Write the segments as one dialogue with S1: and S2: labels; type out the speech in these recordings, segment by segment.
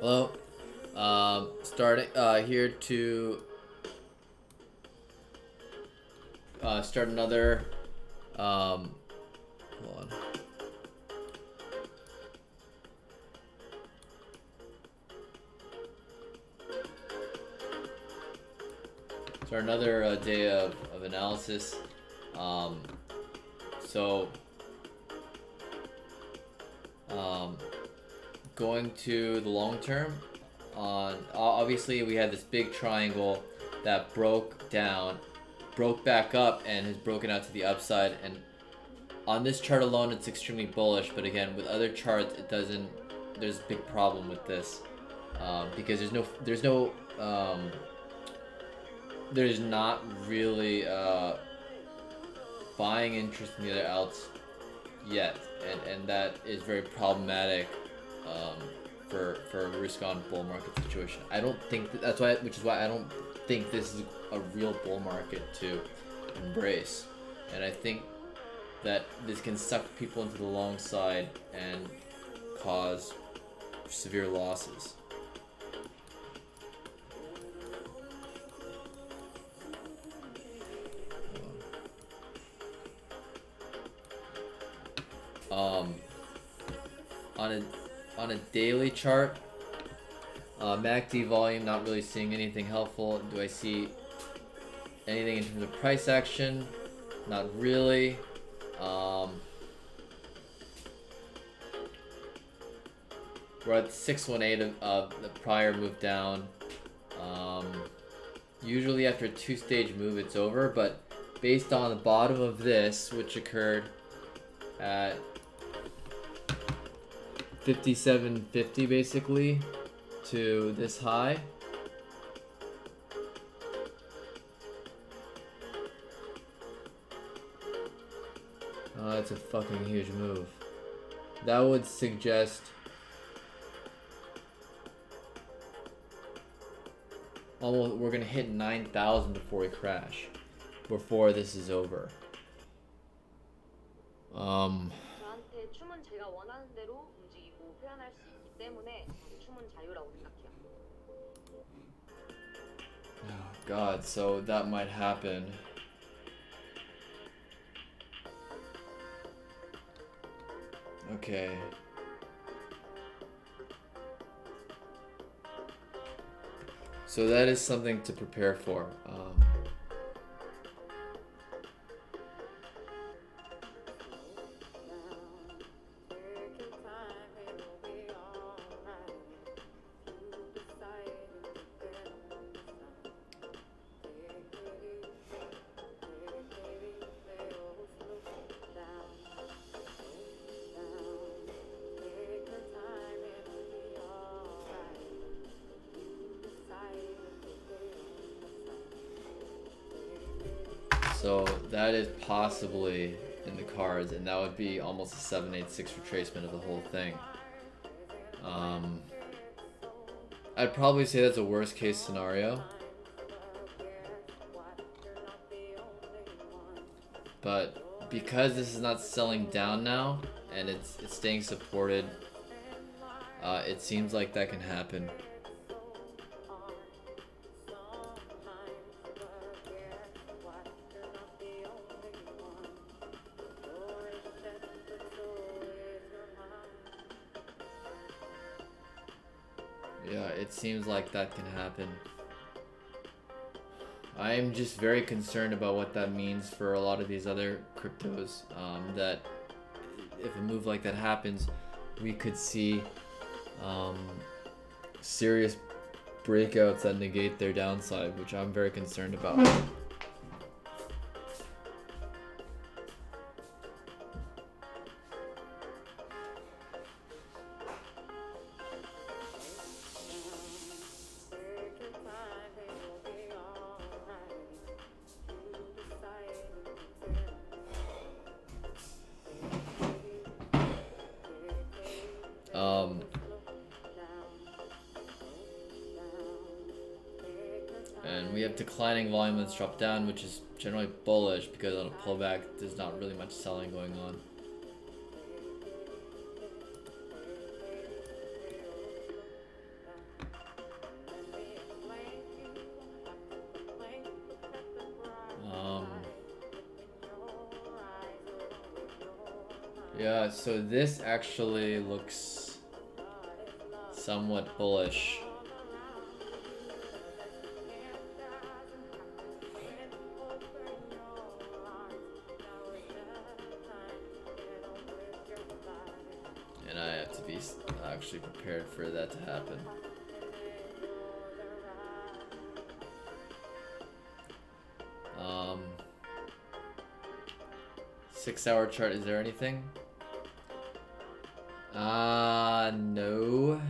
S1: Hello. Starting here to start another. Hold on. Start another day of analysis. So going to the long term. On obviously we had this big triangle that broke down, broke back up, and has broken out to the upside. And on this chart alone, it's extremely bullish. But again, with other charts, it doesn't. There's a big problem with this because there's not really buying interest in the other alts yet, and that is very problematic for a risk-on bull market situation. I don't think that's why, which is why I don't think this is a real bull market to embrace, and I think that this can suck people into the long side and cause severe losses. On a daily chart, MACD volume, not really seeing anything helpful. Do I see anything in terms of price action? Not really. We're at 618 of the prior move down. Usually after a two-stage move, it's over, but based on the bottom of this, which occurred at 57.50 basically to this high. Oh, that's a fucking huge move. That would suggest almost we're gonna hit 9,000 before we crash, before this is over.
S2: 저한테 춤은 제가 원하는 대로 움직이고 표현할 수 있기 때문에 춤은 자유라고 생각해요.
S1: Oh God, so that might happen. Okay. So that is something to prepare for. So that is possibly in the cards, and that would be almost a 786 retracement of the whole thing. I'd probably say that's a worst case scenario. But because this is not selling down now, and it's staying supported, it seems like that can happen. Yeah, it seems like that can happen. I am just very concerned about what that means for a lot of these other cryptos. That if a move like that happens, we could see serious breakouts that negate their downside, which I'm very concerned about. And we have declining volume that's dropped down, which is generally bullish because on a pullback there's not really much selling going on. Yeah, so this actually looks somewhat bullish. And I have to be actually prepared for that to happen. 6-hour chart, is there anything? No.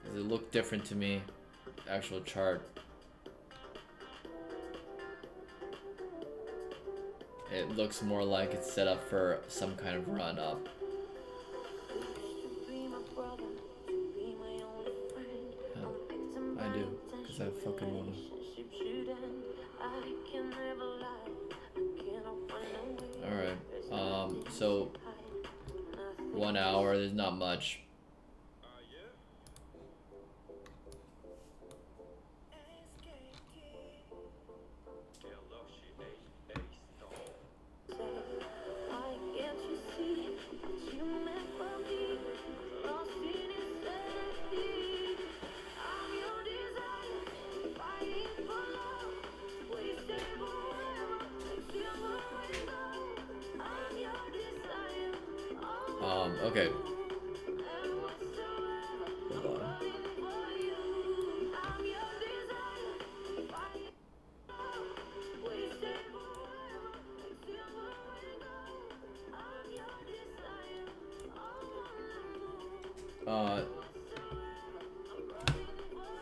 S1: Does it look different to me? Actual chart. It looks more like it's set up for some kind of run up. I do, because I fucking wanna. Alright, so 1 hour, there's not much. Okay. Hold on.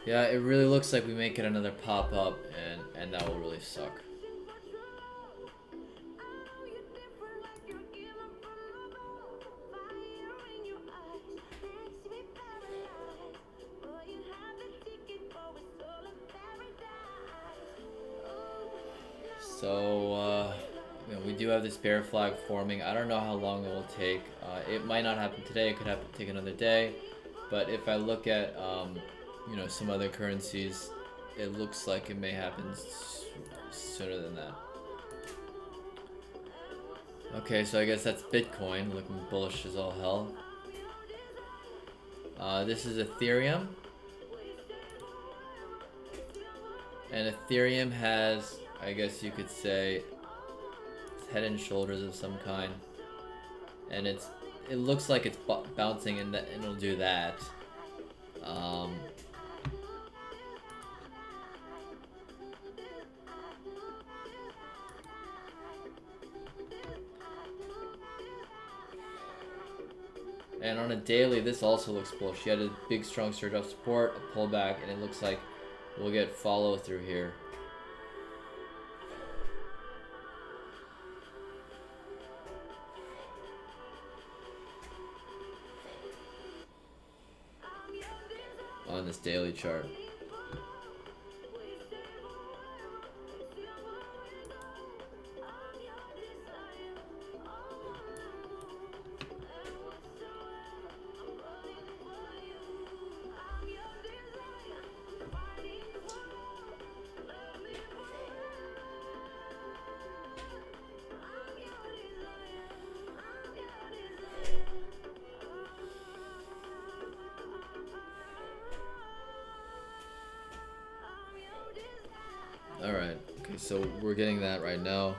S1: Yeah, it really looks like we may get another pop-up, and that will really suck. So, you know, we do have this bear flag forming. I don't know how long it will take. It might not happen today. It could take another day. But if I look at, you know, some other currencies, it looks like it may happen sooner than that. Okay, so I guess that's Bitcoin, looking bullish as all hell. This is Ethereum. And Ethereum has, I guess you could say, head and shoulders of some kind. And it looks like it's bouncing, and it'll do that. And on a daily, this also looks bullish. You had a big, strong surge of support, a pullback, and it looks like we'll get follow through here. On this daily chart. Alright, okay, so we're getting that right now.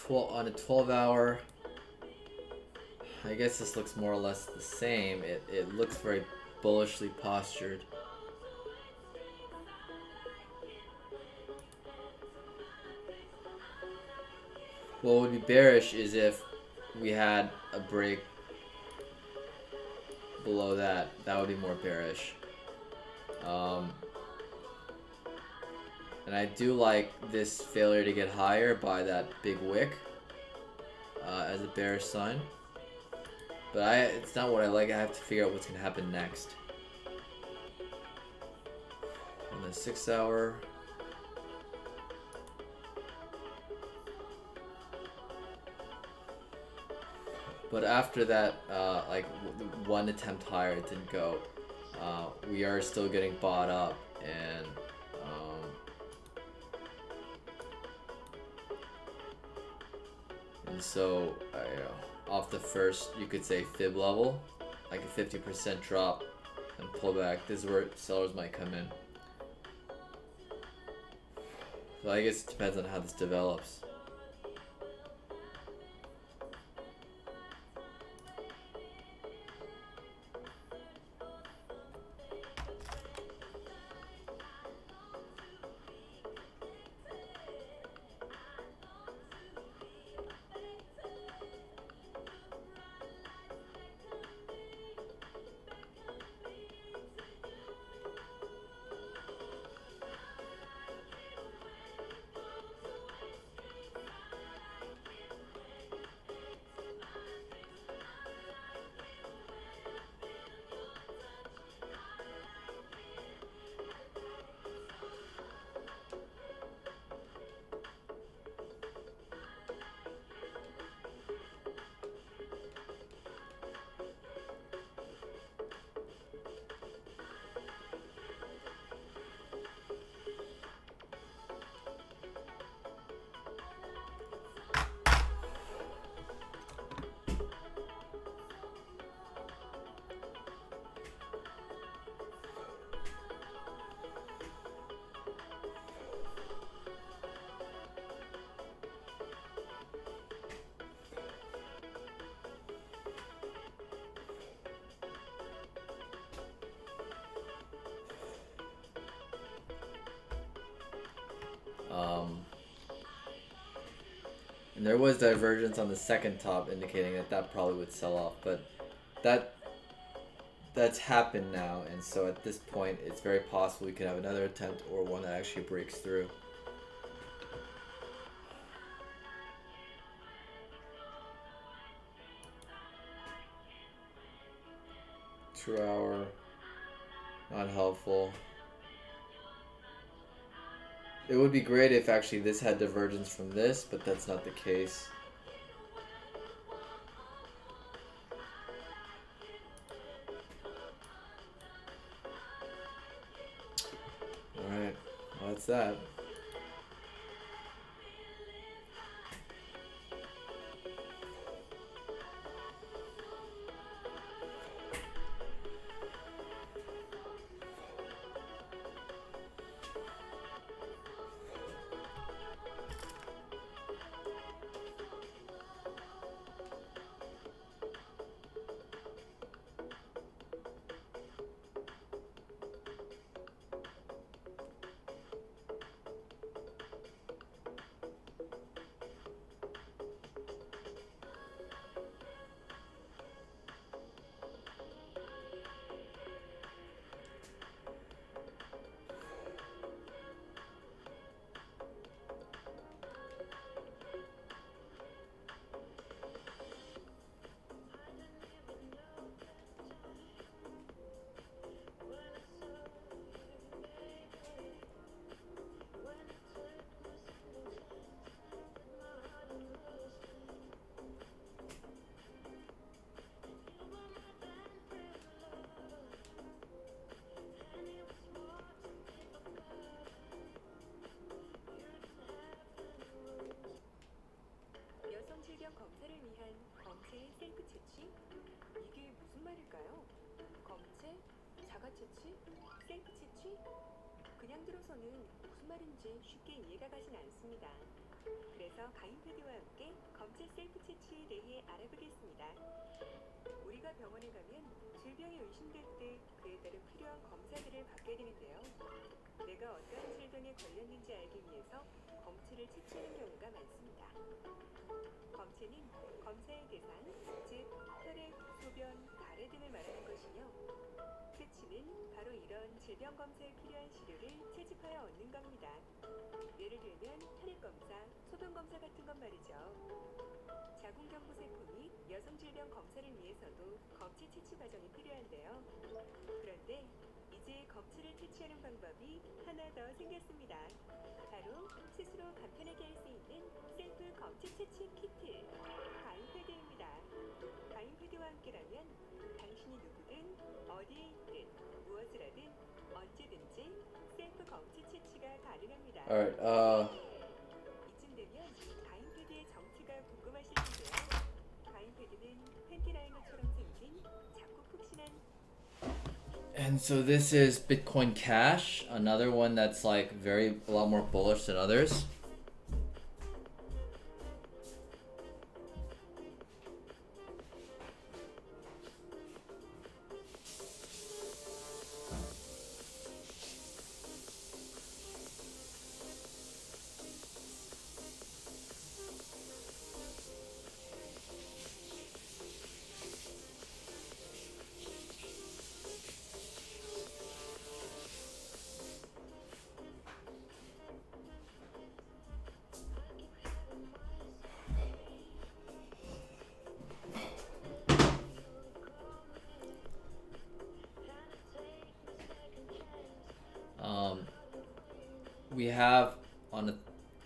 S1: on a 12-hour, I guess this looks more or less the same. It looks very bullishly postured. What would be bearish is if we had a break below that. That would be more bearish. And I do like this failure to get higher by that big wick as a bearish sign. But it's not what I like. I have to figure out what's going to happen next. On the 6-hour. But after that, like one attempt higher, it didn't go. We are still getting bought up, and so off the first, you could say fib level, like a 50% drop and pullback. This is where sellers might come in. So I guess it depends on how this develops. And there was divergence on the second top indicating that probably would sell off, but that's happened now, and so at this point it's very possible we could have another attempt or one that actually breaks through. Two-hour, not helpful. It would be great if actually this had divergence from this, but that's not the case. Alright, well that's that.
S3: 검체를 위한 검체의 셀프 채취? 이게 무슨 말일까요? 검체? 자가 채취? 셀프 채취? 그냥 들어서는 무슨 말인지 쉽게 이해가 가진 않습니다. 그래서 가임 패드와 함께 검체 셀프 채취에 대해 알아보겠습니다. 우리가 병원에 가면 질병이 의심될 때 그에 따른 필요한 검사들을 받게 되는데요. 내가 어떤 질병에 걸렸는지 알기 위해서 검체를 채취하는 경우가 많습니다. 검체는 검사의 대상, 즉 혈액, 소변, 가래 등을 말하는 것이며 채취는 바로 이런 질병 검사에 필요한 시료를 채집하여 얻는 겁니다. 예를 들면 혈액 검사, 소변 검사 같은 것 말이죠. 자궁경부세포 및 여성질병 검사를 위해서도 검체 채취 과정이 필요한데요. 그런데 이제 검체를 채취하는 방법이 하나 더 생겼습니다. 바로 스스로 간편하게 할 수 있는 셀프 검체 채취 키트, 가임패드입니다. 가임패드와 함께라면 당신이 누구든 어디에 있든 무엇을 하든 언제든지 셀프 검체 채취가 가능합니다.
S1: Alright,
S3: 이쯤 되면 가임패드의 정체가 궁금하실 텐데요. 가임패드는 팬티 라이너처럼 생긴 작고 푹신한
S1: and so this is Bitcoin Cash, another one that's like a lot more bullish than others. We have on a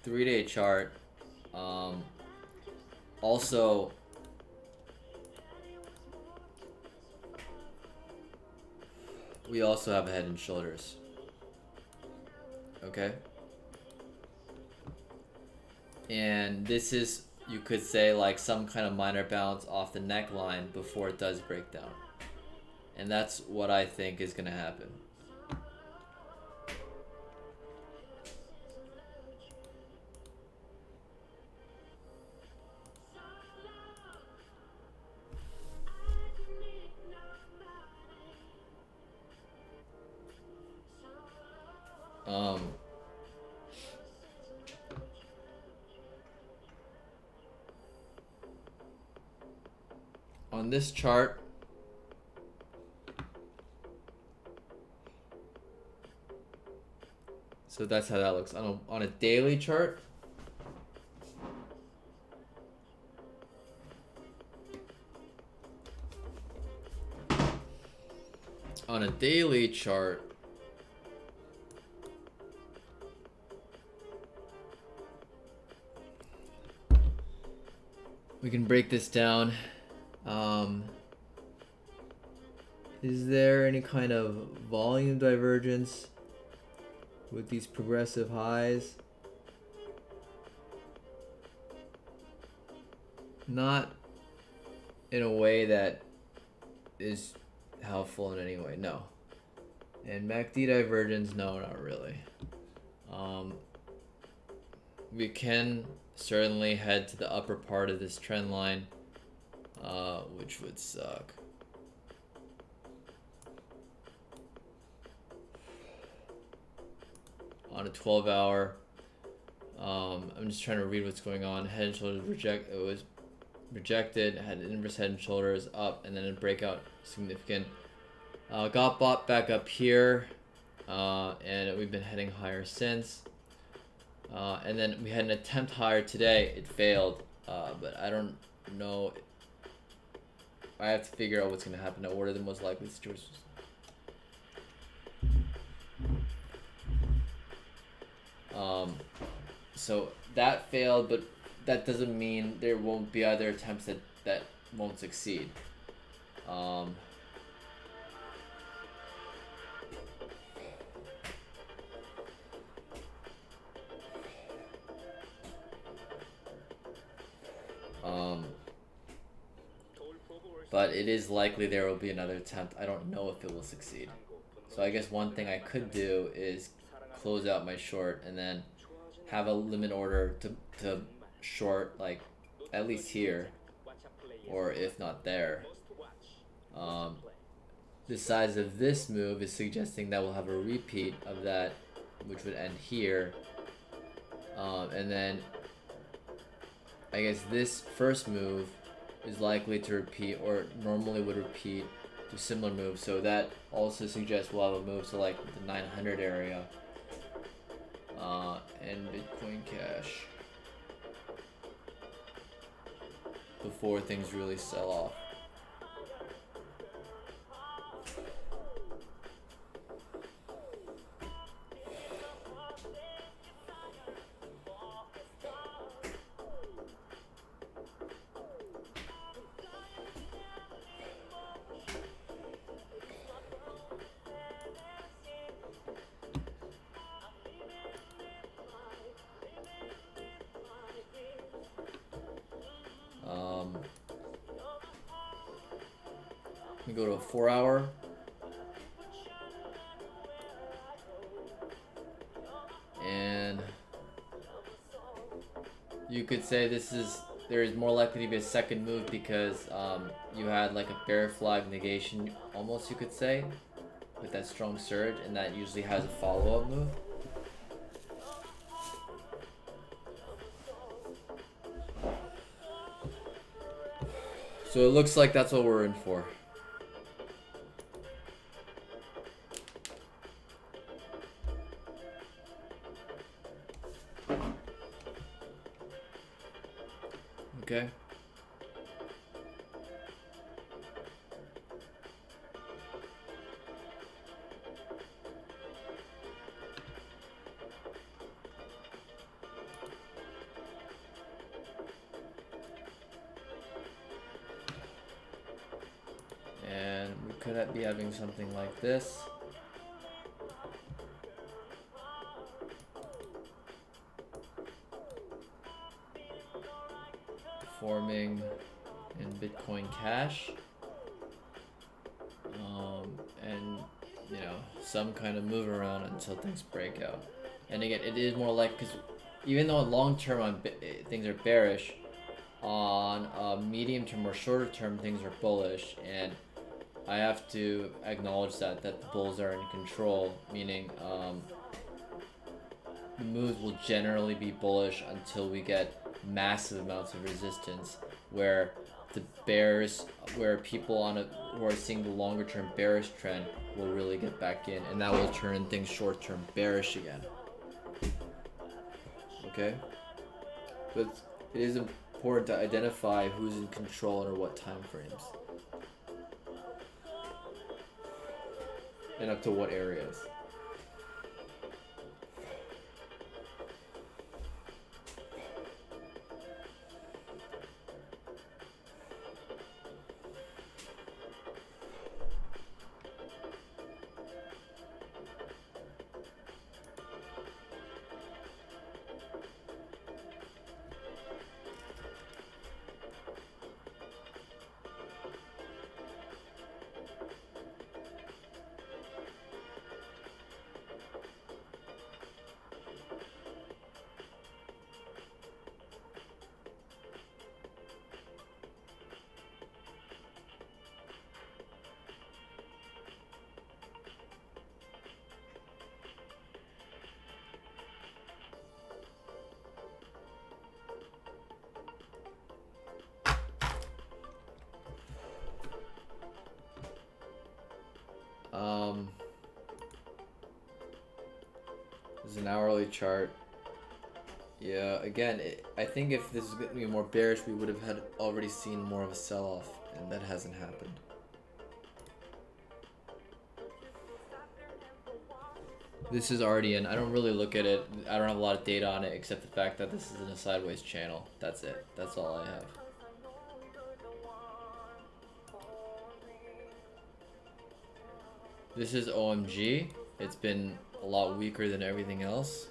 S1: 3-day chart, also we also have a head and shoulders. Okay, and this is, you could say, like some kind of minor bounce off the neckline before it does break down, and that's what I think is gonna happen. On this chart, so that's how that looks. On a daily chart, we can break this down. Is there any kind of volume divergence with these progressive highs? Not in a way that is helpful in any way, no. And MACD divergence, no, not really. We can certainly head to the upper part of this trend line, which would suck. On a 12-hour, I'm just trying to read what's going on. Head and shoulders was rejected, had an inverse head and shoulders up, and then a breakout significant. Got bought back up here, and we've been heading higher since. And then we had an attempt higher today. It failed, but I don't know. I have to figure out what's going to happen now. What are the most likely situations? So that failed, but that doesn't mean there won't be other attempts that won't succeed. But it is likely there will be another attempt. I don't know if it will succeed. So I guess one thing I could do is close out my short and then have a limit order to short, like at least here, or if not there. The size of this move is suggesting that we'll have a repeat of that, which would end here. And then I guess this first move is likely to repeat, or normally would repeat, to similar moves. So that also suggests we'll have a move to like the 900 area. And Bitcoin Cash before things really sell off. We go to a 4 hour. And you could say there is more likely to be a second move because you had like a bear flag negation, almost you could say, with that strong surge, and that usually has a follow-up move. So it looks like that's what we're in for. Okay. And we could be having something like this. Forming in Bitcoin Cash, and you know, some kind of move around until things break out. And again, it is more like, because even though long term things are bearish, on medium term or shorter term things are bullish, and I have to acknowledge that the bulls are in control, meaning the moves will generally be bullish until we get massive amounts of resistance, where the bears, where people who are seeing the longer term bearish trend will really get back in, and that will turn things short term bearish again. Okay, but it is important to identify who's in control under what time frames and up to what areas. This is an hourly chart. Yeah, again, I think if this is going to be more bearish, we would have already seen more of a sell-off, and that hasn't happened. This is already in. I don't really look at it. I don't have a lot of data on it, except the fact that this is in a sideways channel. That's it. That's all I have. This is OMG. It's been a lot weaker than everything else.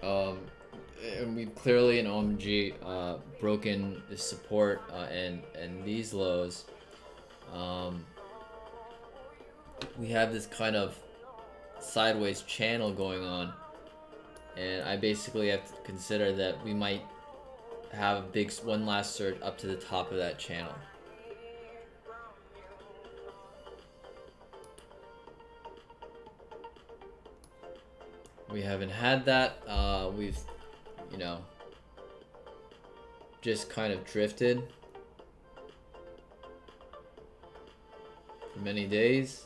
S1: And we clearly in OMG broken the support and these lows. We have this kind of sideways channel going on, and I basically have to consider that we might have a big one last surge up to the top of that channel. We haven't had that. We've, you know, just kind of drifted for many days.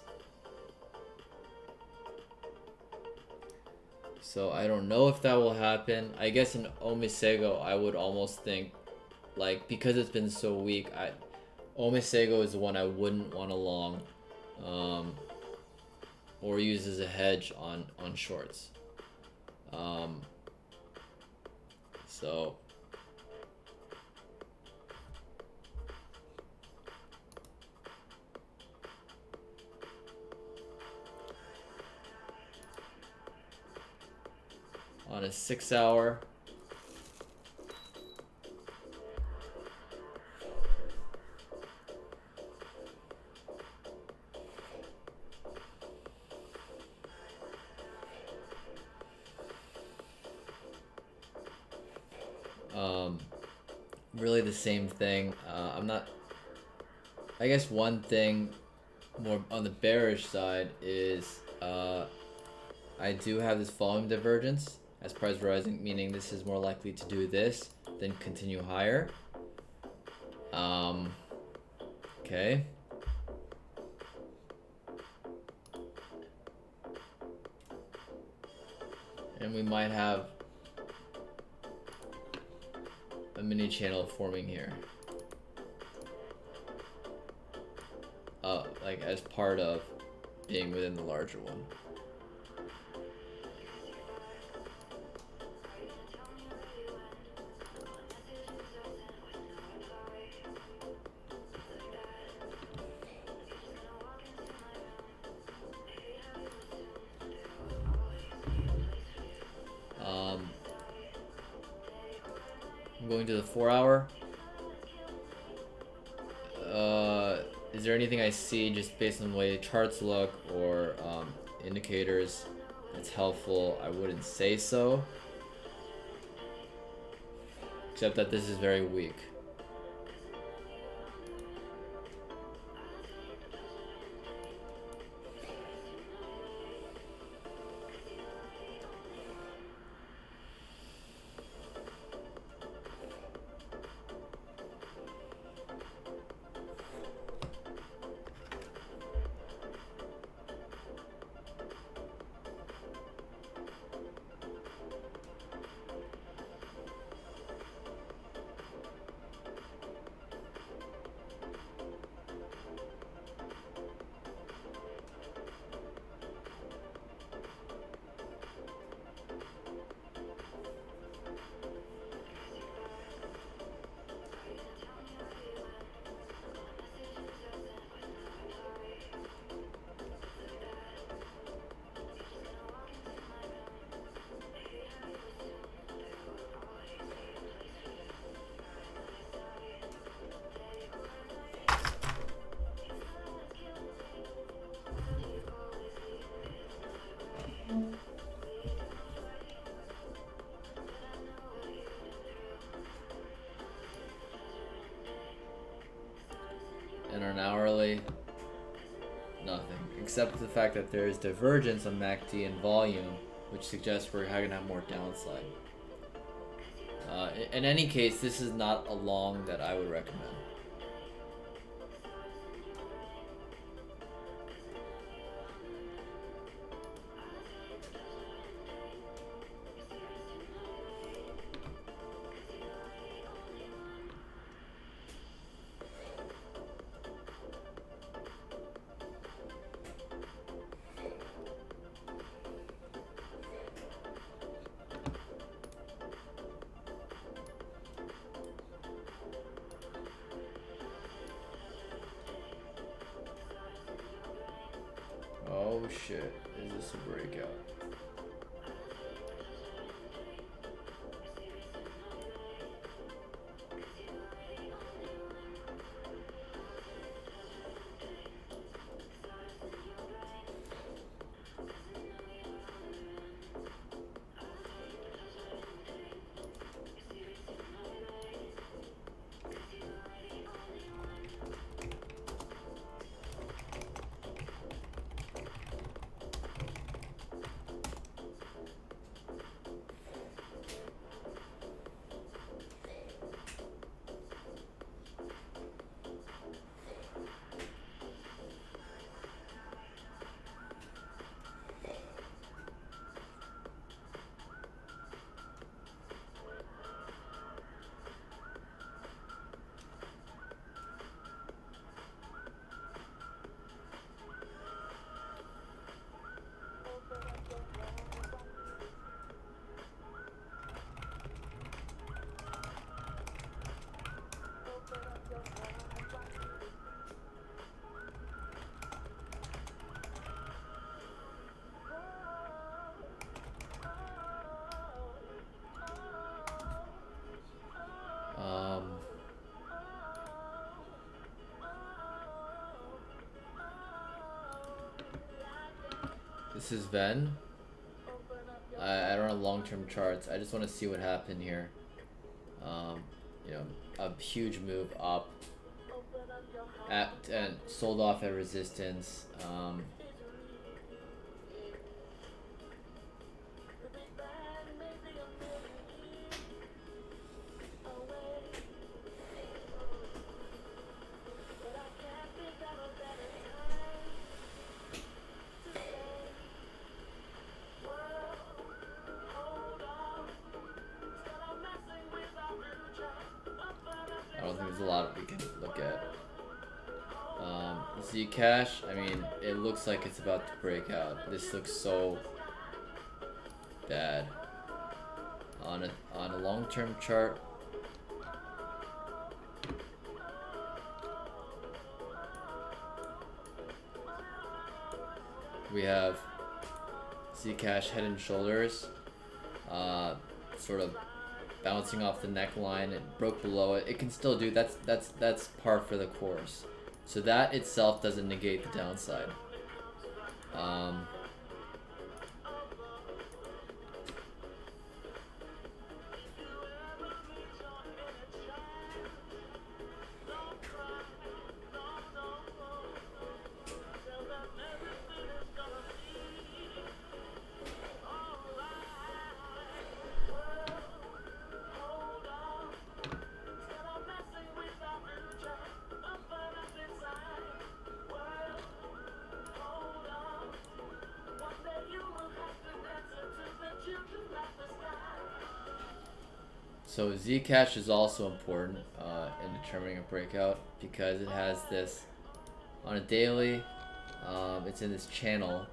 S1: So I don't know if that will happen. I guess in Omisego, I would almost think, like, because it's been so weak, Omisego is the one I wouldn't want to long, or use as a hedge on shorts. So on a 6 hour, really the same thing. I'm not, I guess one thing more on the bearish side is I do have this volume divergence as price rising, meaning this is more likely to do this than continue higher. Okay. And we might have a mini channel forming here. Like as part of being within the larger one. I'm going to the 4 hour. Is there anything I see just based on the way charts look or indicators that's helpful? I wouldn't say so. Except that this is very weak. And on hourly, nothing. Except the fact that there is divergence on MACD and volume, which suggests we're going to have more downside. In any case, this is not a long that I would recommend. Oh shit, is this a breakout? This is Ven. I don't have long-term charts. I just want to see what happened here. You know, a huge move up at and sold off at resistance. I don't think there's a lot we can look at. Zcash, I mean, it looks like it's about to break out. This looks so bad. On a long-term chart, we have Zcash head and shoulders, sort of bouncing off the neckline. It broke below it. It can still do that's par for the course. So that itself doesn't negate the downside. So Zcash is also important in determining a breakout because it has this on a daily. It's in this channel.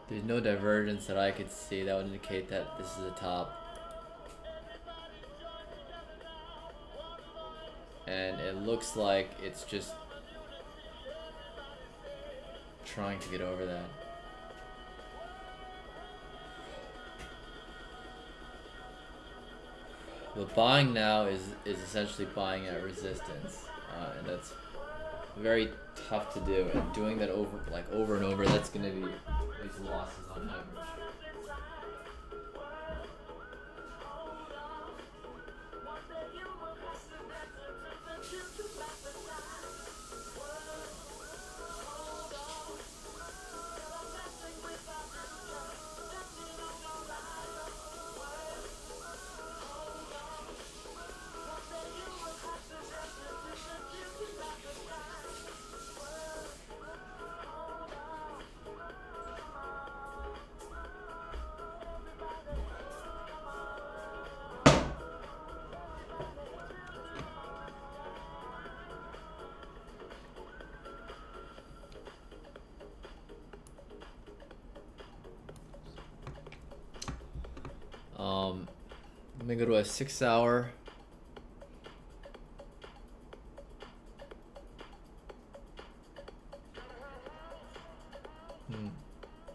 S1: There's no divergence that I could see that would indicate that this is a top. And it looks like it's just trying to get over that. The buying now is essentially buying at resistance, and that's very tough to do. And doing that over and over, that's gonna be these losses on average. Let me go to a 6 hour.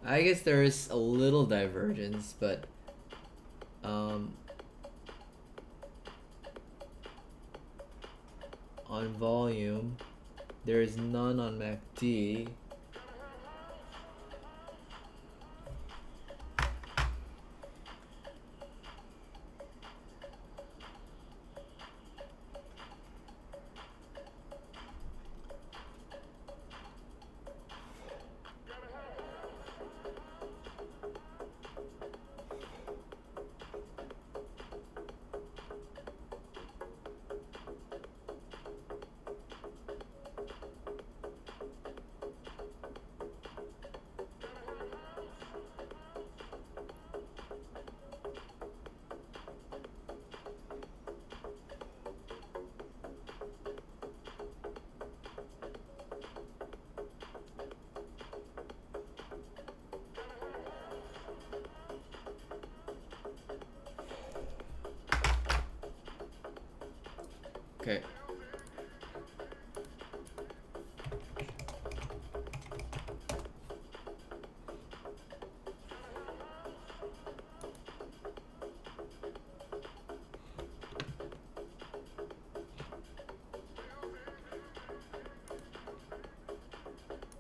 S1: I guess there is a little divergence, but on volume, there is none on MACD. Okay.